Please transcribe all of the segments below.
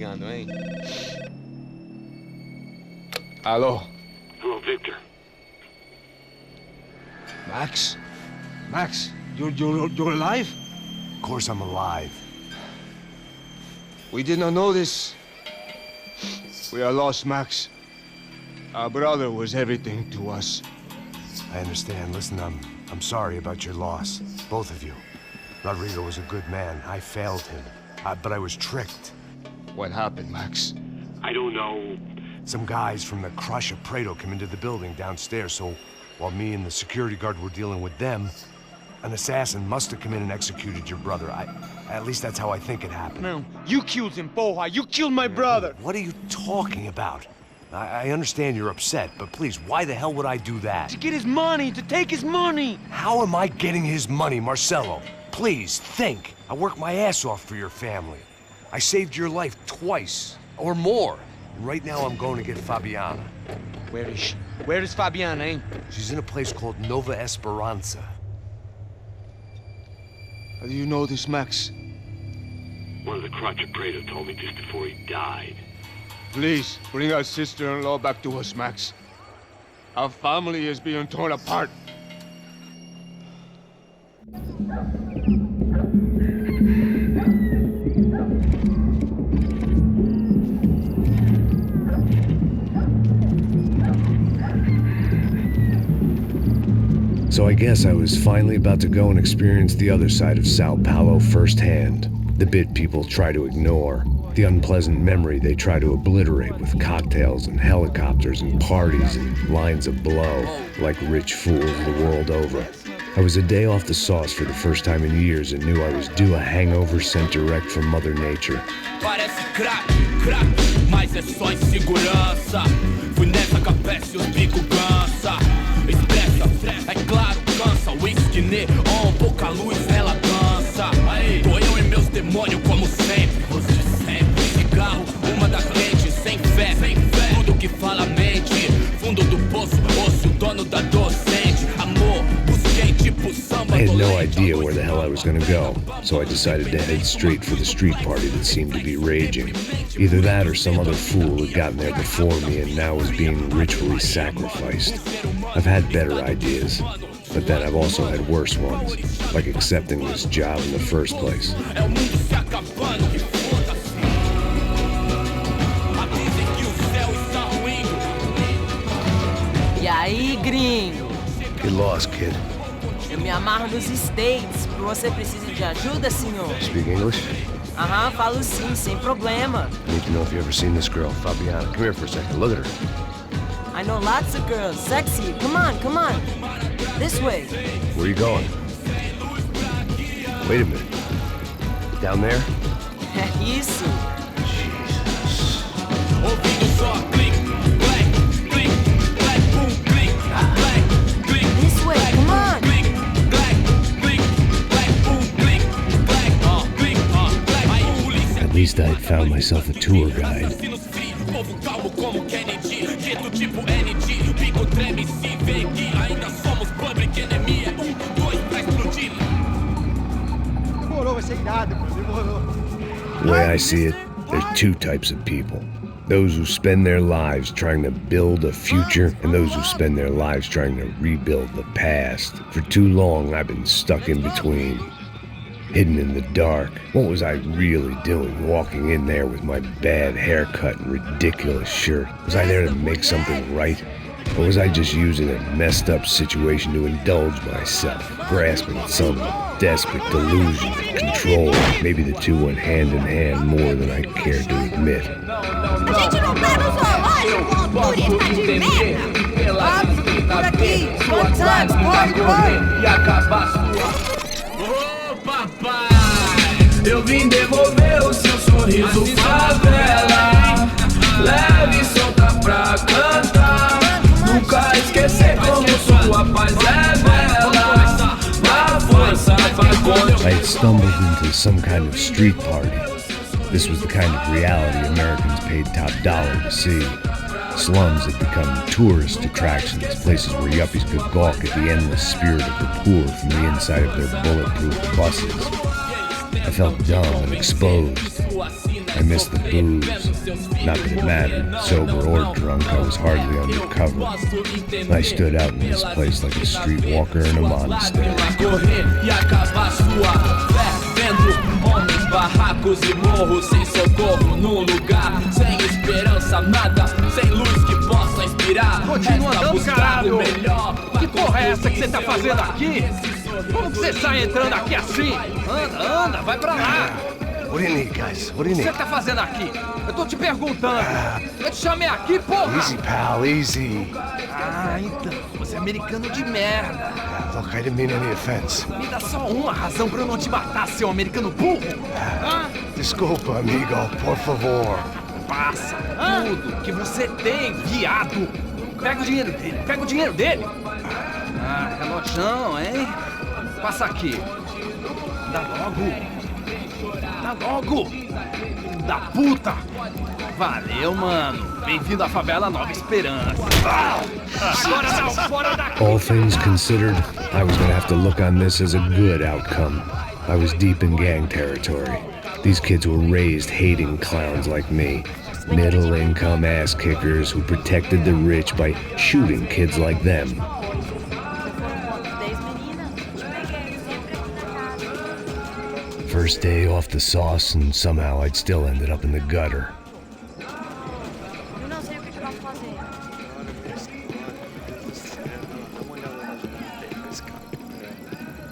chegando, hein? Alô? Hello, Victor. Max? Max, you're alive? Of course I'm alive. We did not know this. We are lost, Max. Our brother was everything to us. I understand. Listen, I'm sorry about your loss. Both of you. Rodrigo was a good man. I failed him. But I was tricked. What happened, Max? I don't know. Some guys from the Crush of Prado came into the building downstairs, so while me and the security guard were dealing with them, an assassin must have come in and executed your brother. At least that's how I think it happened. No, you killed him, porra. You killed my brother. What are you talking about? I understand you're upset, but please, why the hell would I do that? To get his money, to take his money. How am I getting his money, Marcelo? Please, think. I worked my ass off for your family. I saved your life twice, or more. And right now I'm going to get Fabiana. Where is she? Where is Fabiana, eh? She's in a place called Nova Esperanza. How do you know this, Max? One of the Crotch of Prado told me just before he died. Please, bring our sister-in-law back to us, Max. Our family is being torn apart. So I guess I was finally about to go and experience the other side of Sao Paulo firsthand. The bit people try to ignore. The unpleasant memory they try to obliterate with cocktails and helicopters and parties and lines of blow, like rich fools the world over. I was a day off the sauce for the first time in years and knew I was due a hangover sent direct from Mother Nature. Parece crack, mas é só insegurança. Fui nessa capécia, os bico cansa. Expressa, é claro, cansa. Whisky neon, pouca luz, ela dança. Tô eu e meus demônios como sempre. Você sempre. Cigarro, uma da frente, sem fé. Tudo que fala mente. Fundo do poço, osso, dono da docente. Amor, busquei tipo samba. I had no idea where the hell I was gonna go, so I decided to head straight for the street party that seemed to be raging. Either that or some other fool had gotten there before me and now was being ritually sacrificed. I've had better ideas, but then I've also had worse ones, like accepting this job in the first place. E aí, gringo? Get lost, kid. Eu me amarro nos States. Você precisa de ajuda, senhor? Speak English? Aham, falo sim, sem problema. I need to know if you've ever seen this girl, Fabiana. Come here for a second. Look at her. I know lots of girls. Sexy. Come on, come on. This way. Where are you going? Wait a minute. Down there? Isso. Jesus. This way, come on. At least I'd found myself a tour guide. The way I see it, there's two types of people. Those who spend their lives trying to build a future, and those who spend their lives trying to rebuild the past. For too long, I've been stuck in between. Hidden in the dark. What was I really doing walking in there with my bad haircut and ridiculous shirt? Was I there to make something right? Or was I just using a messed up situation to indulge myself, grasping at some desperate delusion of control? Maybe the two went hand in hand more than I cared to admit. Gente, não tá no zoológico, turista de merda! Rápido, por aqui! One time, party! E acabar sua... Ô papai, eu vim devolver o seu sorriso favela. Leve e solta pra cantar. Nunca esquecer como sua paz é bela. Na força vai contra. I had stumbled into some kind of street party. This was the kind of reality Americans paid top dollar to see. Slums had become tourist attractions, places where yuppies could gawk at the endless spirit of the poor from the inside of their bulletproof buses. I felt dumb and exposed. I missed the booze. Not that it mattered, sober or drunk, I was hardly undercover. I stood out in this place like a streetwalker in a monastery. Homens, barracos e morros, sem socorro num lugar, sem esperança, nada, sem luz que possa inspirar. Continua andando, caralho! Que porra é essa que você tá fazendo aqui? Como que você sai entrando aqui assim? Anda, vai pra lá! What do you need, guys? What do you O que need? você tá fazendo aqui? Eu tô te perguntando. Eu te chamei aqui, porra! Easy, pal, easy. Ah, então, você é americano de merda. Look, I didn't mean any offense. Me dá só uma razão pra eu não te matar, seu americano burro. Desculpa, amigo, por favor. Passa tudo que você tem, viado. Pega o dinheiro dele. Ah, relojão, hein? Passa aqui. Dá logo. Da puta. Valeu, mano. Bem-vindo à favela Nova Esperança. Agora não, fora daqui. All things considered, I was gonna have to look on this as a good outcome. I was deep in gang territory. These kids were raised hating clowns like me. Middle-income ass-kickers who protected the rich by shooting kids like them. First day off the sauce, and somehow I'd still ended up in the gutter. Eu não sei o que vamos fazer.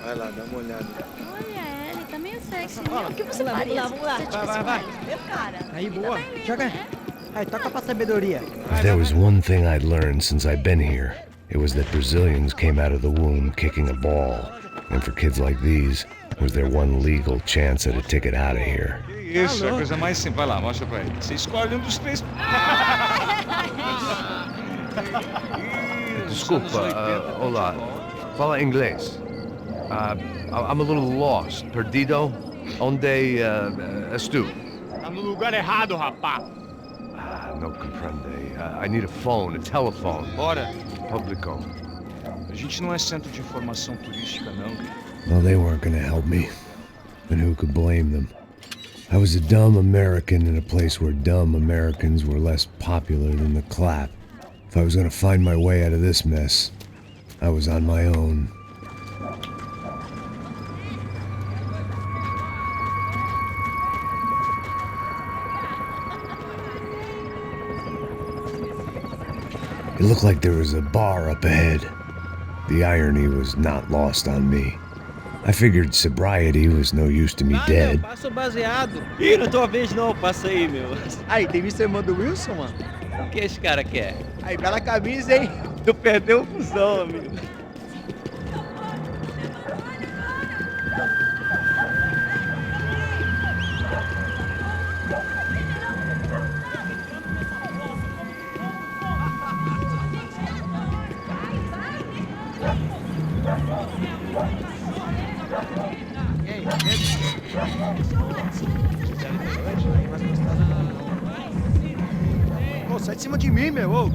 Vai lá, dá uma olhada. Olha, ele tá meio sexy. O que você faria? Vamos lá. Vai. Meu cara. Aí, boa. Joga. Aí, toca pra sabedoria. If there was one thing I'd learned since I'd been here, it was that Brazilians came out of the womb kicking a ball. And for kids like these, was their one legal chance at a ticket out of here. Isso, é a coisa mais simples. Vai lá, mostra pra ele. Você escolhe um dos três. Desculpa, olá. Fala inglês. I'm a little lost. Perdido? Onde estou? Tá no lugar errado, rapá. No comprende. I need a phone, a telephone. Bora. Publico. A gente não é centro de informação turística, não. Well, they weren't gonna help me. And who could blame them? I was a dumb American in a place where dumb Americans were less popular than the clap. If I was gonna find my way out of this mess, I was on my own. It looked like there was a bar up ahead. The irony was not lost on me. I figured sobriety was no use to me dead. Passa o baseado. Ih, não é tua vez não, passa aí, meu. Aí, tem visto a irmã do Wilson, mano? O que esse cara quer? Aí, bela camisa, hein? Tu perdeu o fusão, amigo. Pô, sai de cima de mim, meu. Ô.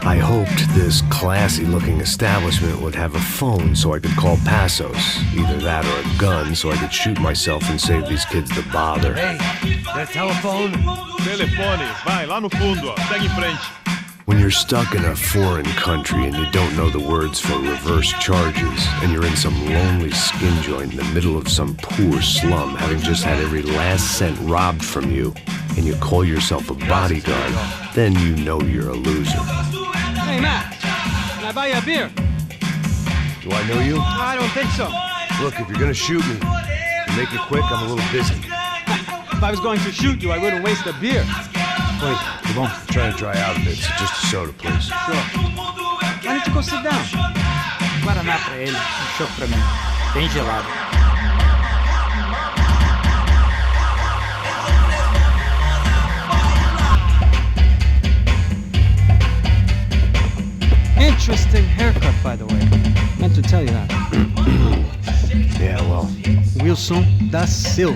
I hoped this classy-looking establishment would have a phone so I could call Passos. Either that or a gun so I could shoot myself and save these kids the bother. Hey, that telephone? Telefone, vai lá no fundo, ó. Segue em frente. When you're stuck in a foreign country and you don't know the words for reverse charges, and you're in some lonely skin joint in the middle of some poor slum, having just had every last cent robbed from you, and you call yourself a bodyguard, then you know you're a loser. Hey, Matt. Can I buy you a beer? Do I know you? I don't think so. Look, if you're gonna shoot me, make it quick, I'm a little busy. If I was going to shoot you, I wouldn't waste a beer. Wait, come on. I'm trying to dry out a bit, so just a soda, please. Sure. Why don't you go sit down? Guaraná pra ele, choco pra mim. Bem gelado. Interesting haircut, by the way. Meant to tell you Sil.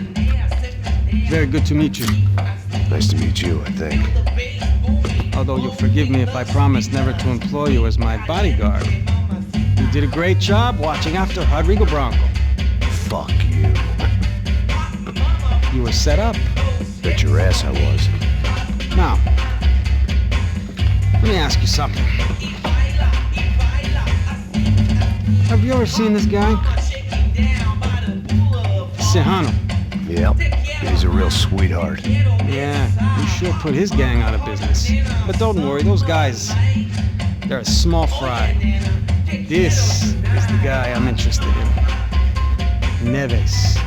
Very good to meet you. Nice to meet you, I think. Although you'll forgive me if I promise never to employ you as my bodyguard. You did a great job watching after Rodrigo Bronco. Fuck you. You were set up. Bet your ass I was. Now, let me ask you something. Have you ever seen this guy? Serrano. Yep. He's a real sweetheart. Yeah, you sure put his gang out of business. But don't worry, those guys, they're a small fry. This is the guy I'm interested in. Neves.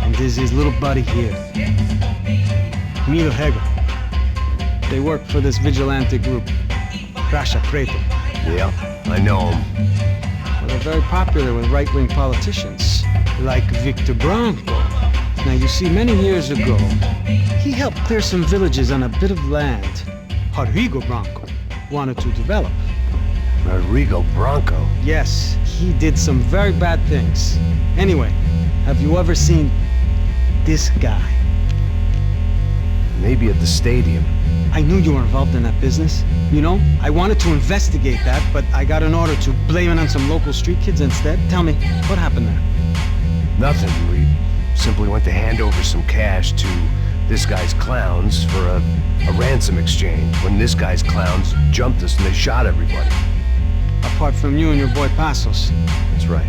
And this is his little buddy here. Milo Hegel. They work for this vigilante group, Cracha Preto. Yeah, I know him. Well, they're very popular with right-wing politicians, like Victor Bronco. Now, you see, many years ago, he helped clear some villages on a bit of land Rodrigo Bronco wanted to develop. Rodrigo Bronco? Yes, he did some very bad things. Anyway, have you ever seen this guy? Maybe at the stadium. I knew you were involved in that business. You know, I wanted to investigate that, but I got an order to blame it on some local street kids instead. Tell me, what happened there? Nothing. We simply went to hand over some cash to this guy's clowns for a ransom exchange when this guy's clowns jumped us and they shot everybody. Apart from you and your boy Passos. That's right.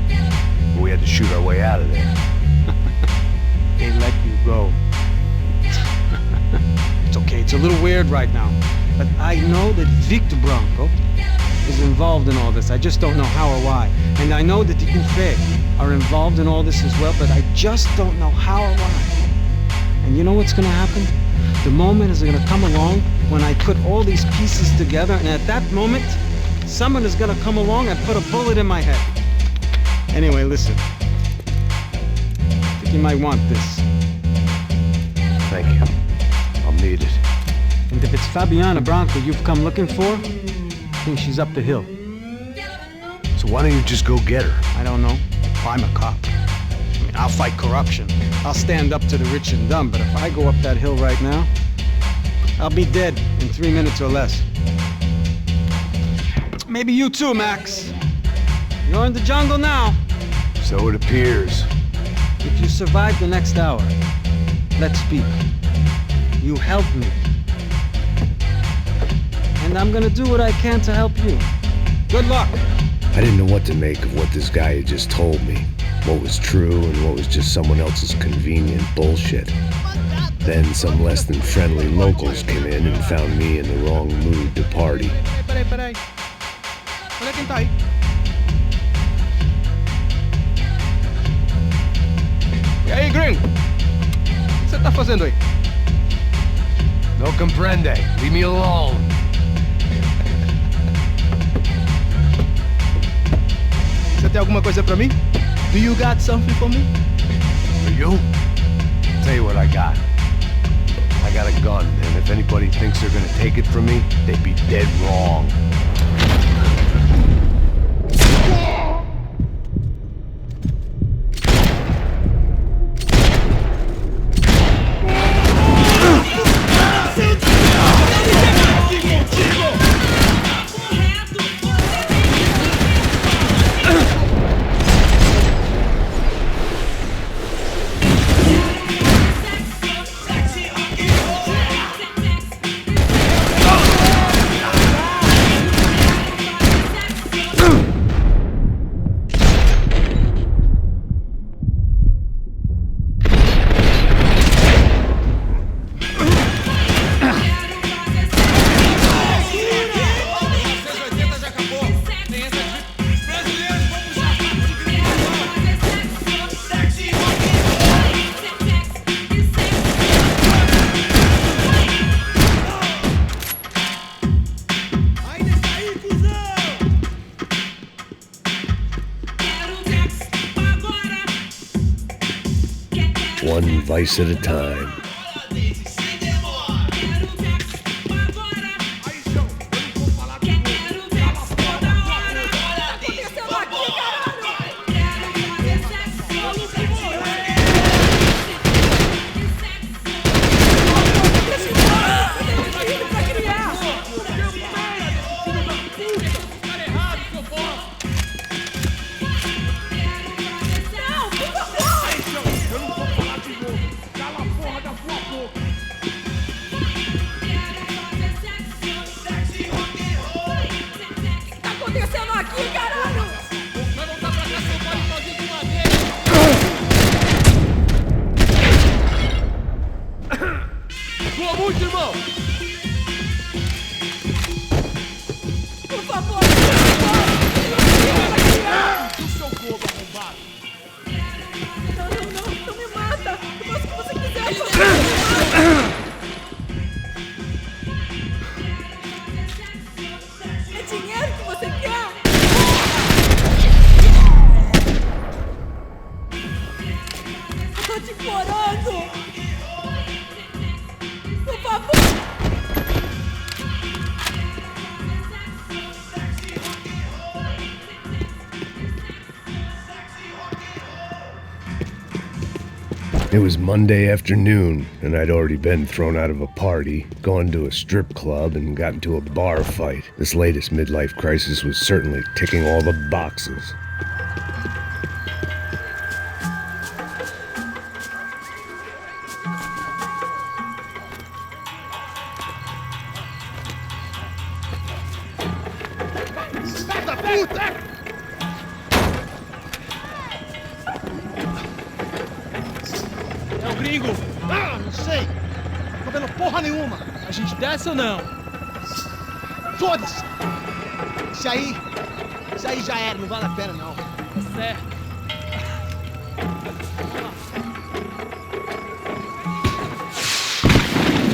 We had to shoot our way out of there. They let you go. It's okay, it's a little weird right now. But I know that Victor Bronco is involved in all this. I just don't know how or why. And I know that the UFE are involved in all this as well, but I just don't know how or why. And you know what's gonna happen? The moment is gonna come along when I put all these pieces together, and at that moment, someone is gonna come along and put a bullet in my head. Anyway, listen. I think you might want this. Thank you. I'll need it. And if it's Fabiana Bronco you've come looking for, I think she's up the hill. So why don't you just go get her? I don't know. I'm a cop. I mean, I'll fight corruption. I'll stand up to the rich and dumb, but if I go up that hill right now, I'll be dead in 3 minutes or less. Maybe you too, Max. You're in the jungle now. So it appears. If you survive the next hour, let's speak. You help me. And I'm gonna do what I can to help you. Good luck. I didn't know what to make of what this guy had just told me. What was true and what was just someone else's convenient bullshit. Then some less than friendly locals came in and found me in the wrong mood to party. Peraí. Olha quem tá aí. E aí, gringo? O que você tá fazendo aí? No comprende. Leave me alone. Você tem alguma coisa pra mim? Do you got something for me? For you? Tell you what I got. I got a gun, and if anybody thinks they're gonna take it from me, they'd be dead wrong. One vice at a time. muito, irmão! Por favor! O seu corpo arrombado! Não me mata! Eu faço o que você quiser! Só é dinheiro que você quer? Eu tô te implorando! Por favor! It was Monday afternoon, and I'd already been thrown out of a party, gone to a strip club, and got into a bar fight. This latest midlife crisis was certainly ticking all the boxes. Filho da puta! É o gringo! Ah, não sei! Não tô vendo porra nenhuma! A gente desce ou não? Foda-se! Isso aí já era, não vale a pena não. Tá certo.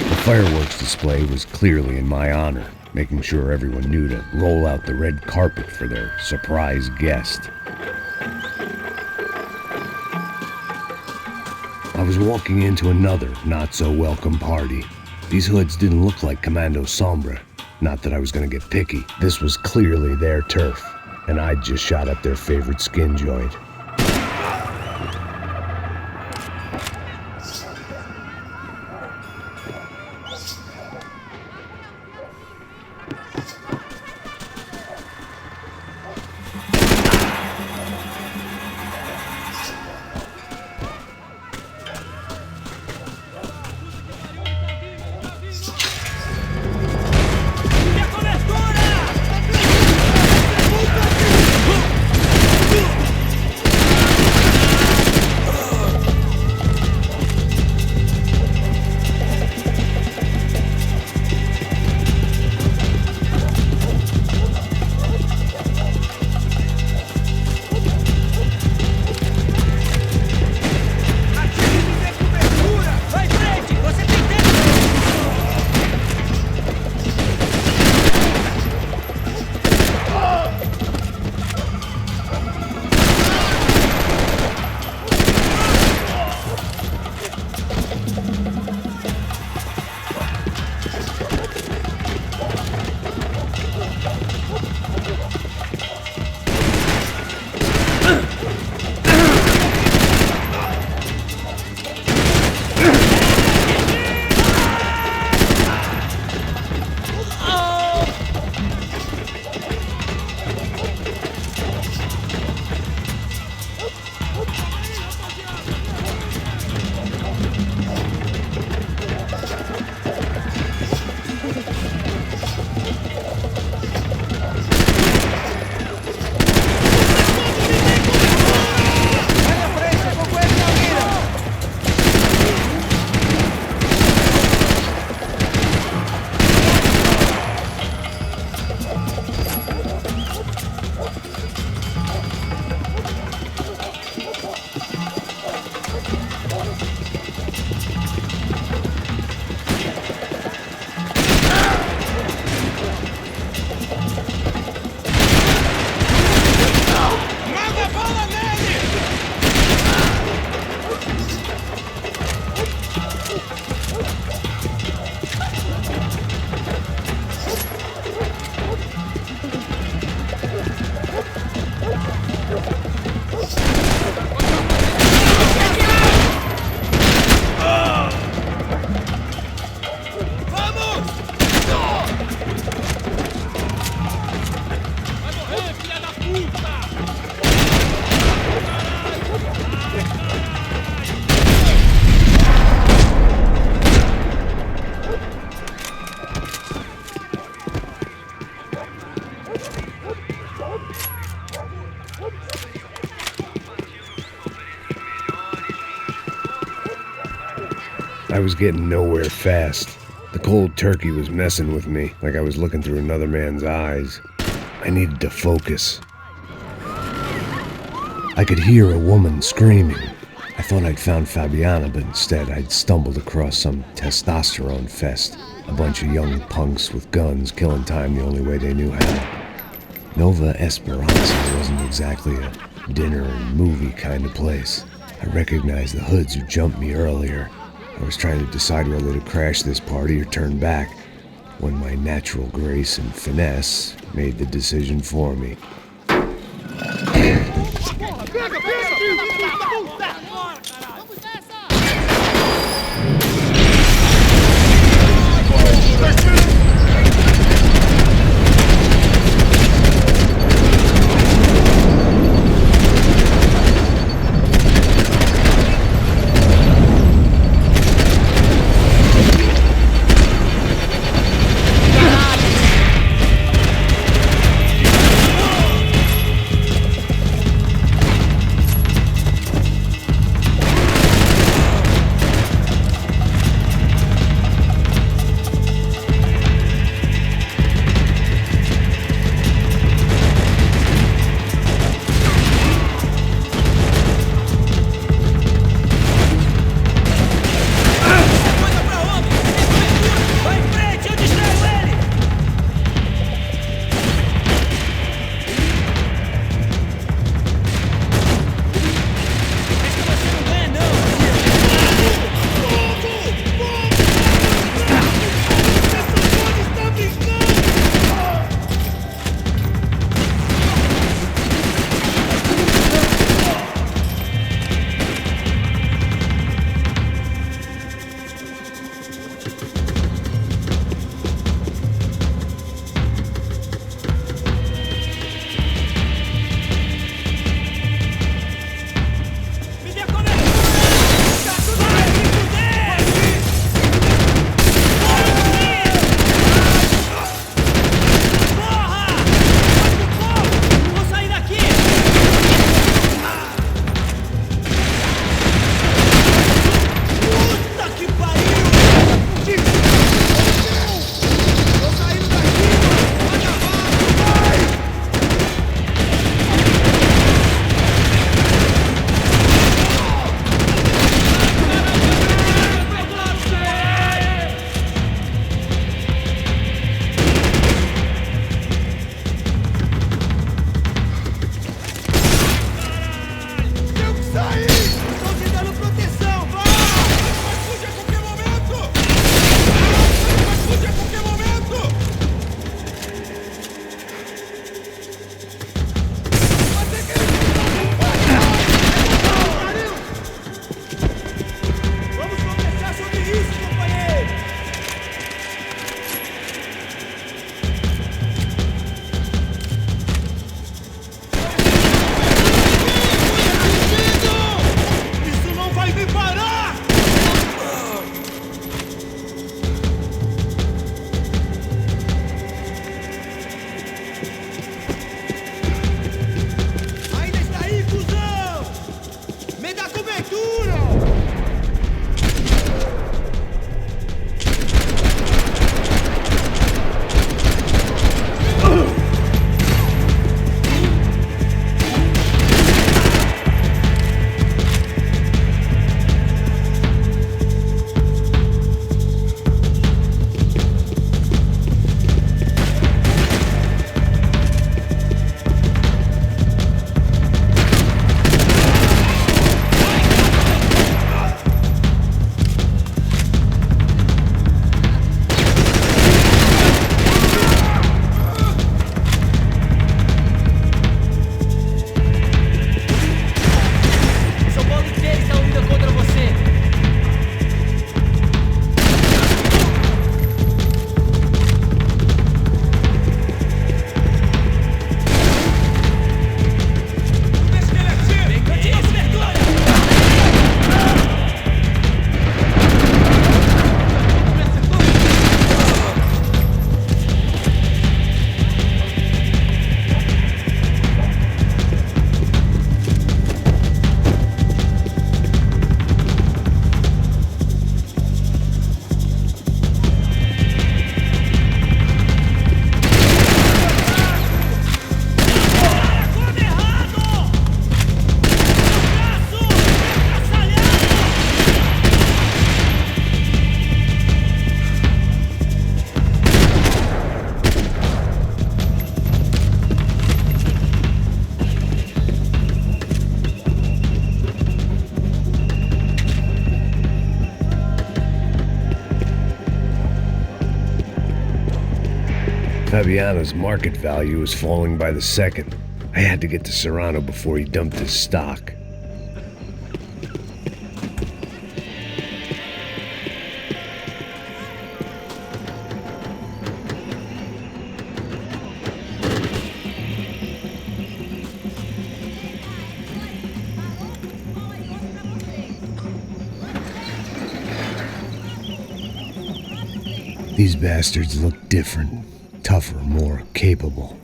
The fireworks display was clearly in my honor, making sure everyone knew to roll out the red carpet for their surprise guest. I was walking into another not-so-welcome party. These hoods didn't look like Commando Sombra. Not that I was gonna get picky. This was clearly their turf, and I'd just shot up their favorite skin joint. I was getting nowhere fast. The cold turkey was messing with me, like I was looking through another man's eyes. I needed to focus. I could hear a woman screaming. I thought I'd found Fabiana, but instead I'd stumbled across some testosterone fest. A bunch of young punks with guns killing time the only way they knew how. Nova Esperanza wasn't exactly a dinner and movie kind of place. I recognized the hoods who jumped me earlier. I was trying to decide whether to crash this party or turn back, when my natural grace and finesse made the decision for me. Fabiano's market value was falling by the second. I had to get to Serrano before he dumped his stock. These bastards looked different, tougher, more capable.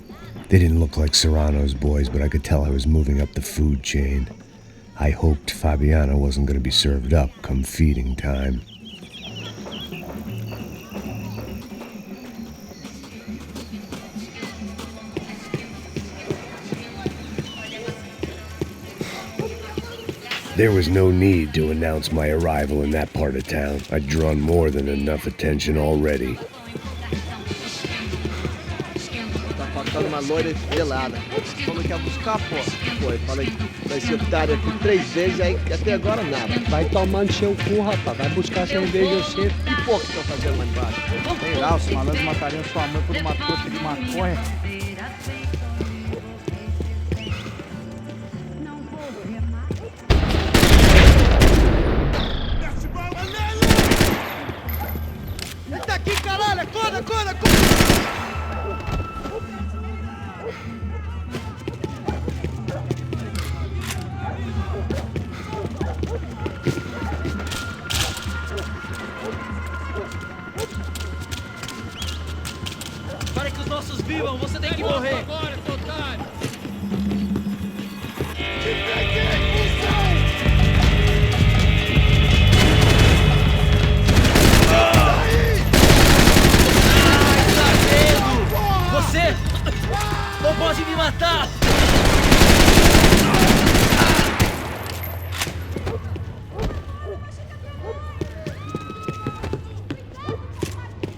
They didn't look like Serrano's boys, but I could tell I was moving up the food chain. I hoped Fabiano wasn't going to be served up come feeding time. There was no need to announce my arrival in that part of town. I'd drawn more than enough attention already. Tá faltando uma loira estrelada. Falou que ia buscar, pô. Foi, falei, vai ser otário aqui 3 vezes, aí até agora nada. Vai tomando seu cu, rapaz. Vai buscar cerveja cedo. E pô, que estão fazendo lá embaixo? Sei lá, os malandros matariam sua mãe por uma touca de maconha. Tá aqui, caralho! Acorda, acorda, acorda! Para que os nossos vivam, você tem que morrer! Agora, seu otário! Você não pode me matar!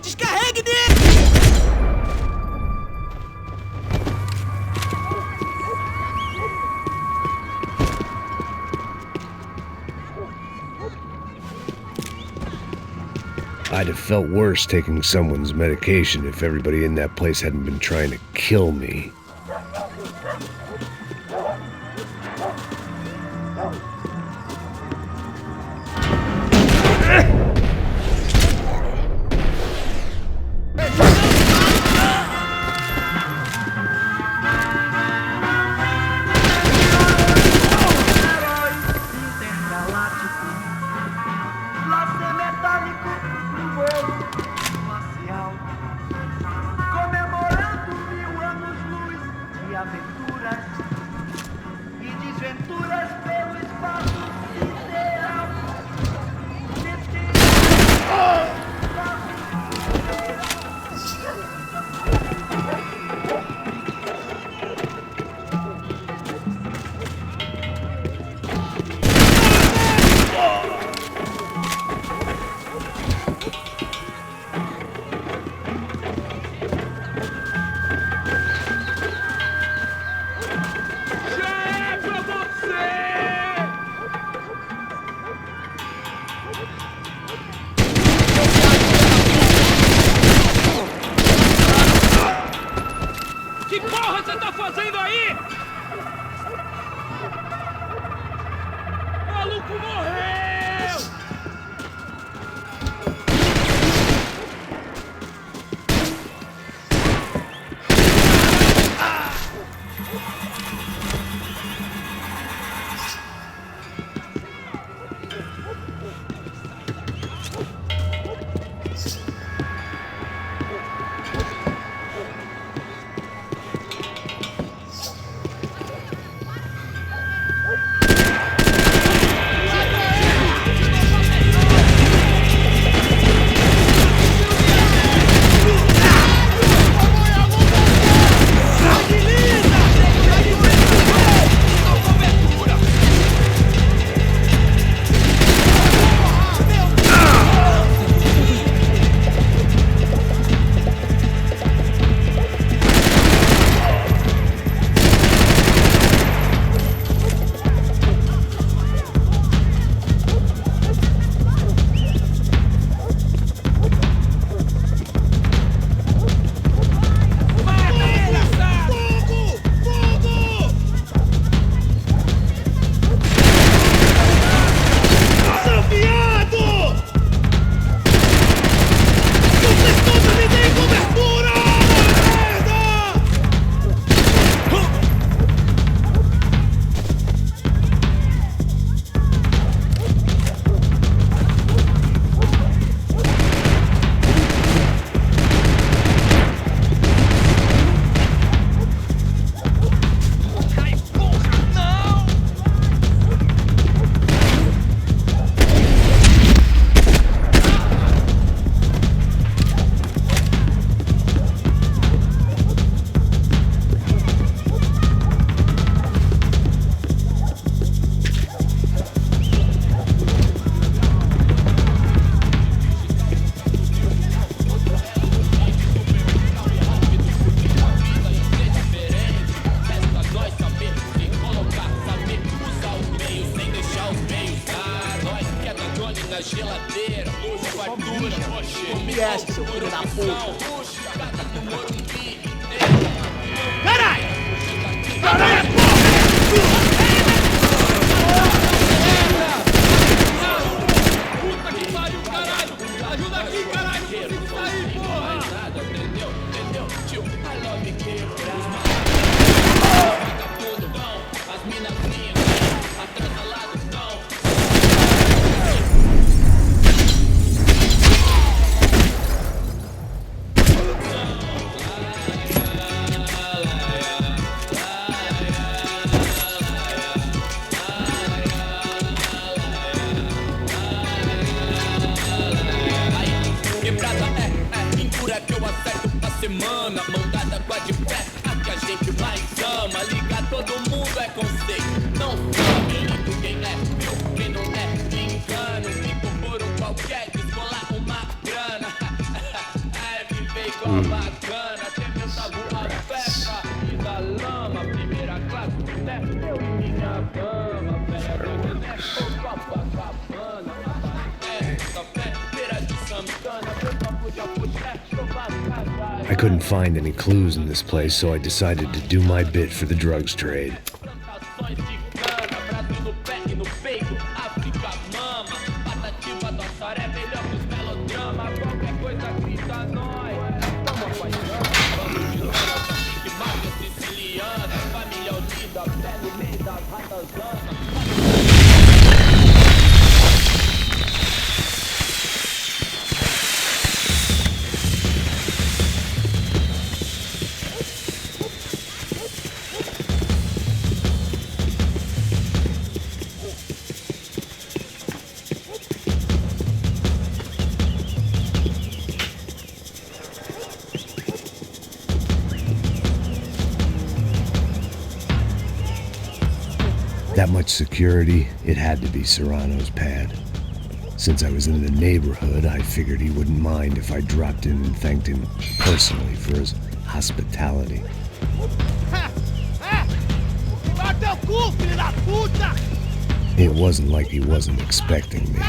Descarregue dele! I'd have felt worse taking someone's medication if everybody in that place hadn't been trying to kill me. brincadeira, hoje vai dura, poxa. Me acha, seu filho da puta. Caralho! Caralho, porra! Puta que pariu, caralho! Ajuda aqui, caralho! Não consigo sair, porra! Nada, entendeu? Entendeu? Tio, I love quebrar. Vagabundo, não. As minas minhas, atrasalados, não. Quebrada é pintura que eu acerto pra semana. Mão dada com a de pé, a que a gente mais ama. Ligar todo mundo é conceito. Não sabe quem é, viu? Quem não é, me engano. Fico por um qualquer, descolar uma grana. É viver igual bacana. Tem meu tabu a festa e da lama. Primeira classe, né? Eu e minha dama. Velha doida, né? Ô Copacabana. É, café, feira de Santana. I couldn't find any clues in this place, so I decided to do my bit for the drugs trade. That much security, it had to be Serrano's pad. Since I was in the neighborhood, I figured he wouldn't mind if I dropped in and thanked him personally for his hospitality. Bata o cu, filho da puta! It wasn't like he wasn't expecting me.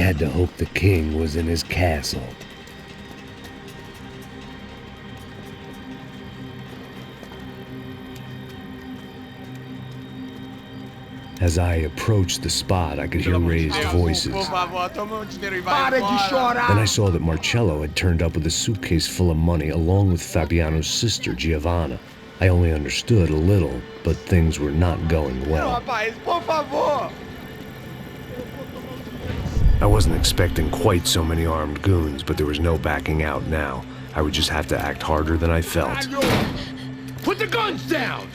had to hope the king was in his castle. As I approached the spot, I could hear raised voices. Then I saw that Marcello had turned up with a suitcase full of money along with Fabiano's sister, Giovanna. I only understood a little, but things were not going well. I wasn't expecting quite so many armed goons, but there was no backing out now. I would just have to act harder than I felt. Put the guns down!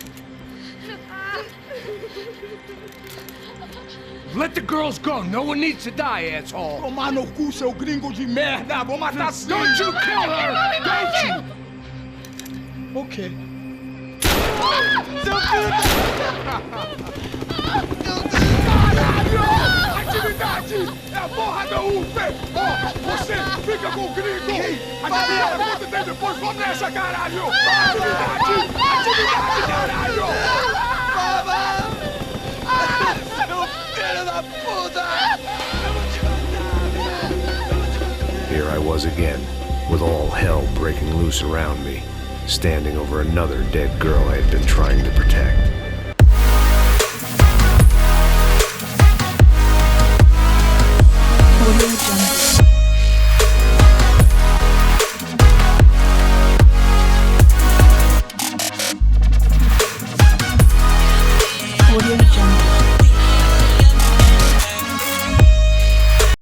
Let the girls go. No one needs to die, asshole. Tomar no cu, seu gringo de merda. Vou matar sim. Don't you kill her! Don't you? Ok. Seu filho Caralho! Atividade! É a porra da UP! Ó, você fica com o gringo! Adivinha quanto tem depois? Vamos nessa, caralho! Atividade! Atividade, caralho! Here I was again, with all hell breaking loose around me, standing over another dead girl I had been trying to protect.